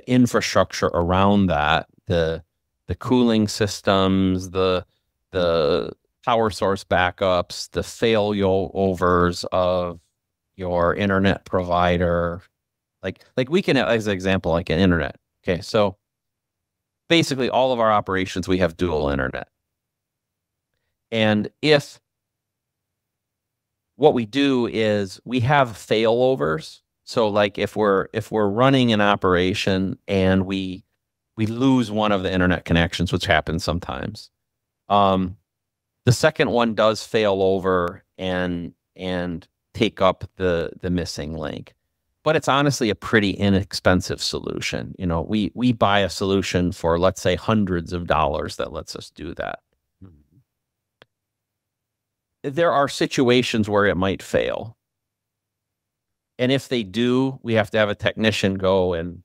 infrastructure around that, the cooling systems, the power source backups, the failovers of your internet provider. Like we can, as an example, like an internet. Okay, so basically all of our operations, we have dual internet. And if what we do is we have failovers, so like if we're running an operation and we lose one of the internet connections, which happens sometimes, the second one does fail over and take up the missing link. But it's honestly a pretty inexpensive solution. We buy a solution for, let's say, hundreds of dollars that lets us do that. There are situations where it might fail. And if they do, we have to have a technician go and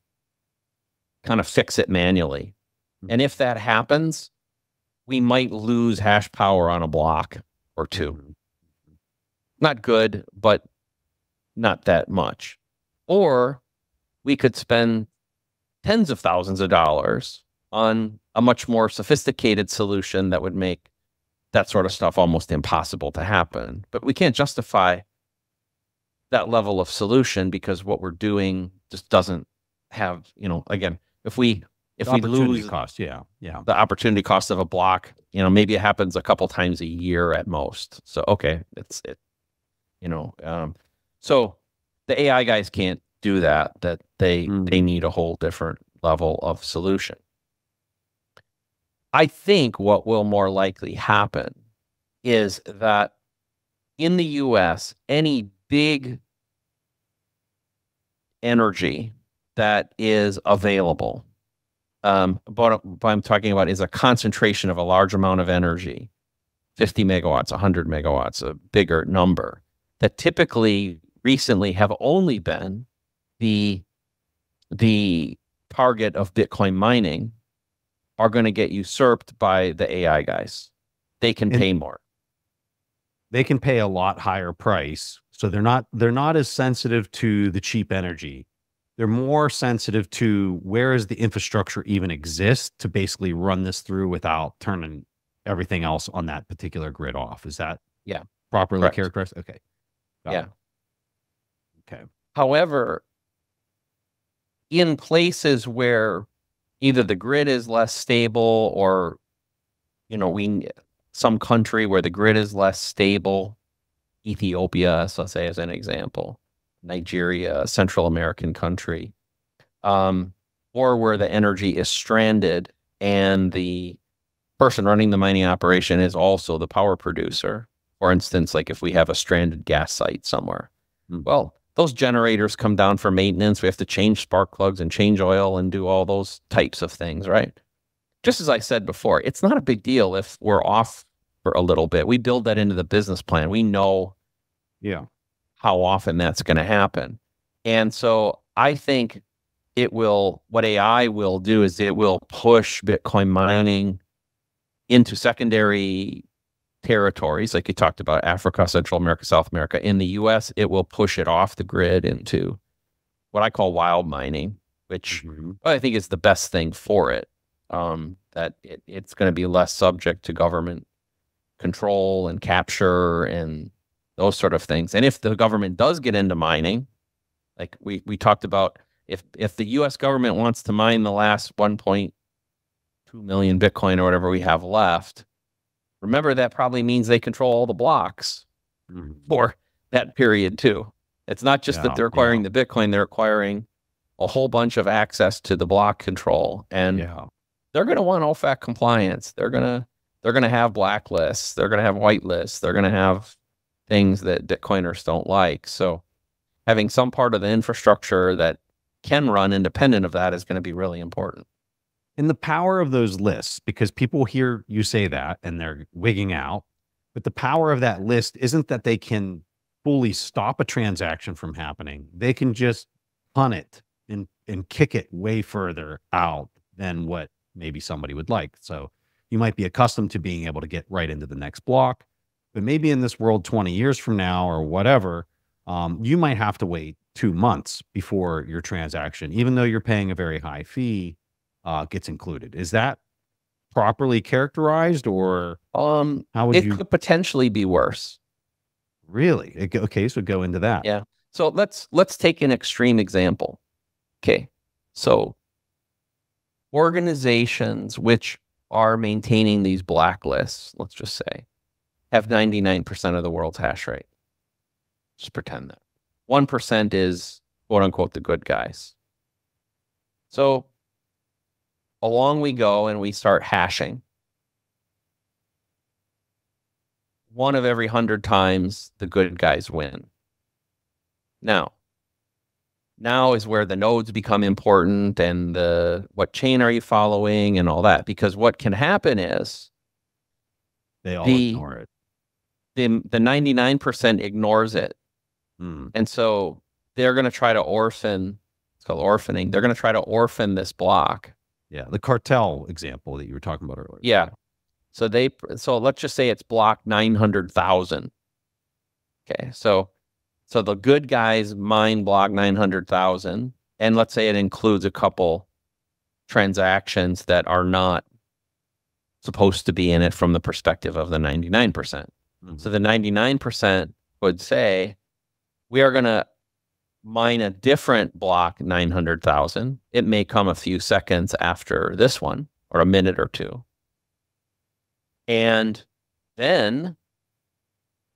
kind of fix it manually. And if that happens, we might lose hash power on a block or two. Not good, but not that much. Or we could spend tens of thousands of dollars on a much more sophisticated solution that would make that sort of stuff almost impossible to happen. But we can't justify that level of solution because what we're doing just doesn't have, again, if we lose cost, the opportunity cost of a block, maybe it happens a couple times a year at most. So, okay, so the AI guys can't do that they need a whole different level of solution. I think what will more likely happen is that in the US, any big energy that is available, what I'm talking about is a concentration of a large amount of energy, 50 megawatts, 100 megawatts, a bigger number, that typically recently have only been the target of Bitcoin mining, are going to get usurped by the AI guys. They can pay more. They can pay a lot higher price. So they're not as sensitive to the cheap energy. They're more sensitive to where does the infrastructure even exist to basically run this through without turning everything else on that particular grid off. Is that properly characterized? Okay. Got it. Okay. However, in places where either the grid is less stable or, some country where the grid is less stable, Ethiopia, so let's say as an example, Nigeria, a Central American country, or where the energy is stranded and the person running the mining operation is also the power producer. For instance, like if we have a stranded gas site somewhere, well, those generators come down for maintenance. We have to change spark plugs and change oil and do all those types of things, right? Just as I said before, it's not a big deal if we're off for a little bit. We build that into the business plan. We know how often that's going to happen. And so I think what AI will do is it will push Bitcoin mining into secondary territories, like you talked about, Africa, Central America, South America. In the US, it will push it off the grid into what I call wild mining, which I think is the best thing for it. That it's going to be less subject to government control and capture and those sort of things. And if the government does get into mining, like we talked about, if the US government wants to mine the last 1.2 million Bitcoin or whatever we have left, remember that probably means they control all the blocks for that period too. It's not just that they're acquiring the Bitcoin, they're acquiring a whole bunch of access to the block control. And they're going to want OFAC compliance. They're going to have blacklists. They're going to have whitelists. They're going to have things that Bitcoiners don't like. So having some part of the infrastructure that can run independent of that is going to be really important. And the power of those lists, because people hear you say that and they're wigging out, but the power of that list isn't that they can fully stop a transaction from happening. They can just punt it and kick it way further out than what maybe somebody would like. So you might be accustomed to being able to get right into the next block, but maybe in this world 20 years from now or whatever, you might have to wait 2 months before your transaction, even though you're paying a very high fee, gets included. Is that properly characterized, or how would it could potentially be worse? Really? Okay, so go into that. Yeah. So let's take an extreme example. Okay. So organizations which are maintaining these blacklists, let's just say, have 99% of the world's hash rate. Just pretend that. 1% is, quote unquote, the good guys. So along we go and we start hashing. 1 of every 100 times the good guys win. Now is where the nodes become important, and what chain are you following and all that, because what can happen is they all ignore it. The 99% ignores it. And so they're going to try to orphan, it's called orphaning. They're going to try to orphan this block. Yeah. The cartel example that you were talking about earlier. Yeah. So let's just say it's block 900,000. Okay. So the good guys mine block 900,000, and let's say it includes a couple transactions that are not supposed to be in it from the perspective of the 99%. So the 99% would say, we are going to mine a different block 900,000. It may come a few seconds after this one, or a minute or two. And then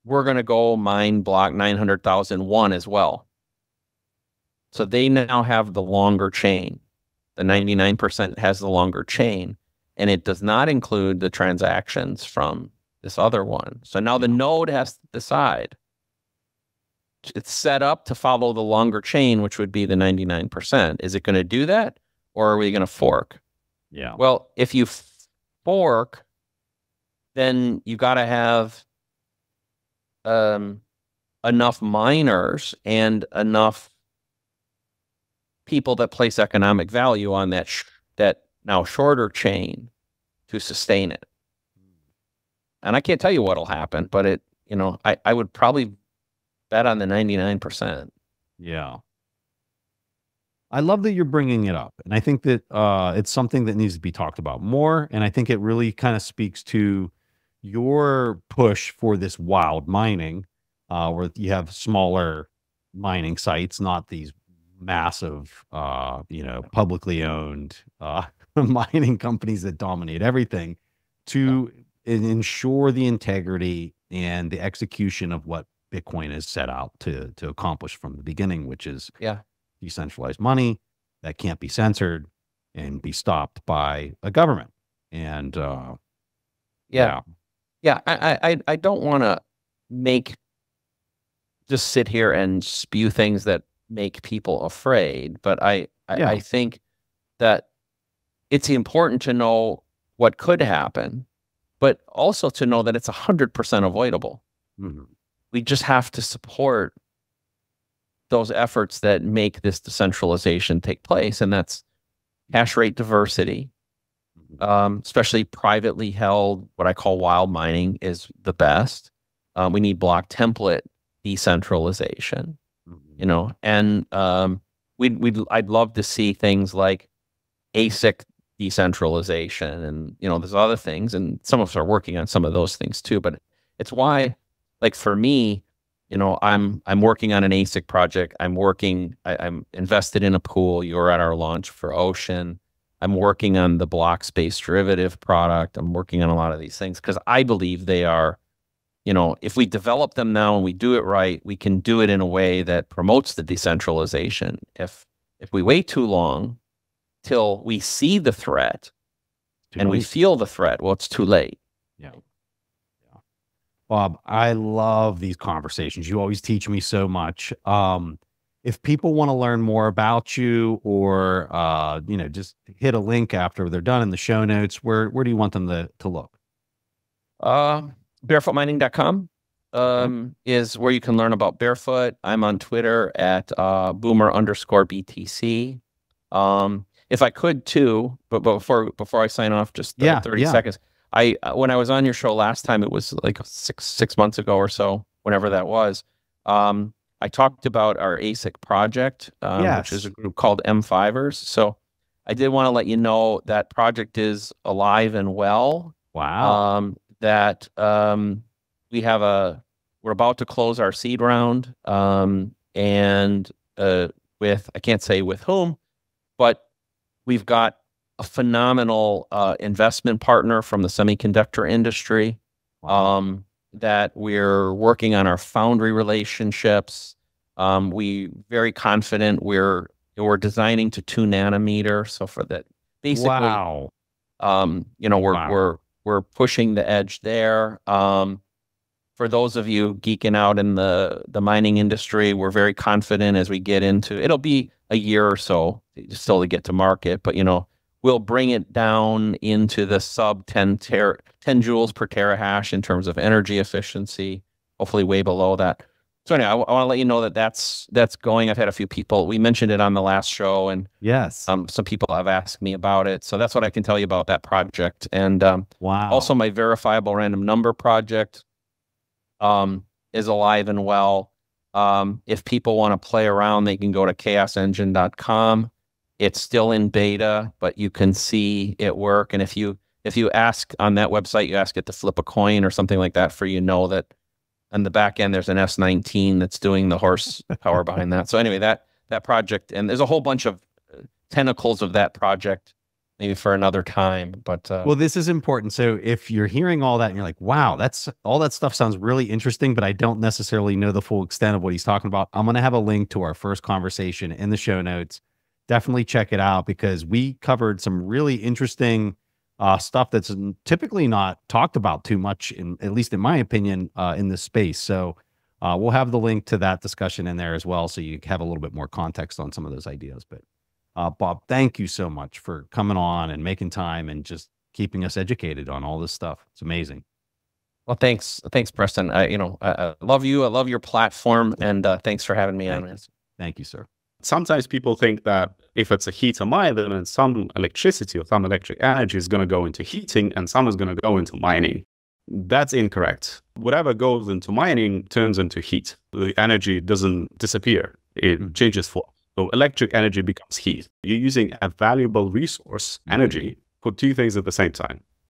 we're going to go mine block 900,001 as well. So they now have the longer chain. The 99% has the longer chain, and it does not include the transactions from this other one. So now the node has to decide. It's set up to follow the longer chain, which would be the 99%. Is it going to do that, or are we going to fork? Yeah. Well, if you fork, then you got to have enough miners and enough people that place economic value on that now shorter chain to sustain it. And I can't tell you what'll happen, but I would probably bet on the 99%. Yeah. I love that you're bringing it up. And I think that it's something that needs to be talked about more. And I think it really kind of speaks to your push for this wild mining, where you have smaller mining sites, not these massive, publicly owned mining companies that dominate everything, to ensure the integrity and the execution of what Bitcoin is set out to accomplish from the beginning, which is decentralized money that can't be censored and be stopped by a government. And I don't want to just sit here and spew things that make people afraid, but I think that it's important to know what could happen, but also to know that it's 100% avoidable. We just have to support those efforts that make this decentralization take place, and that's hash rate diversity, especially privately held, what I call wild mining is the best. We need block template decentralization, and I'd love to see things like ASIC decentralization, and there's other things, and some of us are working on some of those things too. But it's why, like for me, I'm working on an ASIC project. I'm invested in a pool. You were at our launch for Ocean. I'm working on the Blockspace derivative product. I'm working on a lot of these things because I believe they are, if we develop them now and we do it right, we can do it in a way that promotes the decentralization. If we wait too long till we see the threat and we feel the threat, well, it's too late. Yeah. Bob, I love these conversations. You always teach me so much. If people want to learn more about you, or just hit a link after they're done in the show notes, where do you want them to look? Barefootmining.com is where you can learn about Barefoot. I'm on Twitter at boomer_BTC. If I could too, but before I sign off, just 30 seconds. When I was on your show last time, it was like six months ago or so, whenever that was. I talked about our ASIC project, which is a group called M5ers. So I did want to let you know that project is alive and well. Wow. We're about to close our seed round, and with, I can't say with whom, but we've got a phenomenal investment partner from the semiconductor industry. Wow. That we're working on our foundry relationships. We very confident we're designing to 2 nanometer. So for that, basically, wow. We're pushing the edge there. For those of you geeking out in the mining industry, we're very confident as we get into, it'll be a year or so still to get to market, but we'll bring it down into the sub 10 joules per terahash in terms of energy efficiency, hopefully way below that. So anyway, I want to let you know that that's going. I've had a few people, we mentioned it on the last show, and yes, some people have asked me about it. So that's what I can tell you about that project. And wow. Also my verifiable random number project is alive and well. If people want to play around, they can go to chaosengine.com. It's still in beta, but you can see it work. And if you ask on that website, you ask it to flip a coin or something like that, that on the back end there's an S19 that's doing the horsepower behind that. So anyway, that project, and there's a whole bunch of tentacles of that project, maybe for another time. But well, this is important. So if you're hearing all that and you're like, wow, all that stuff sounds really interesting, but I don't necessarily know the full extent of what he's talking about, I'm going to have a link to our first conversation in the show notes. Definitely check it out, because we covered some really interesting stuff that's typically not talked about too much, at least in my opinion, in this space. So we'll have the link to that discussion in there as well, so you have a little bit more context on some of those ideas. But Bob, thank you so much for coming on and making time and just keeping us educated on all this stuff. It's amazing. Well, thanks, Preston. I love you. I love your platform, and thanks for having me on. Thank you, sir. Sometimes people think that if it's a heater mine, then some electricity or some electric energy is going to go into heating and some is going to go into mining. That's incorrect. Whatever goes into mining turns into heat. The energy doesn't disappear. It changes form. So electric energy becomes heat. You're using a valuable resource, energy, for 2 things at the same time.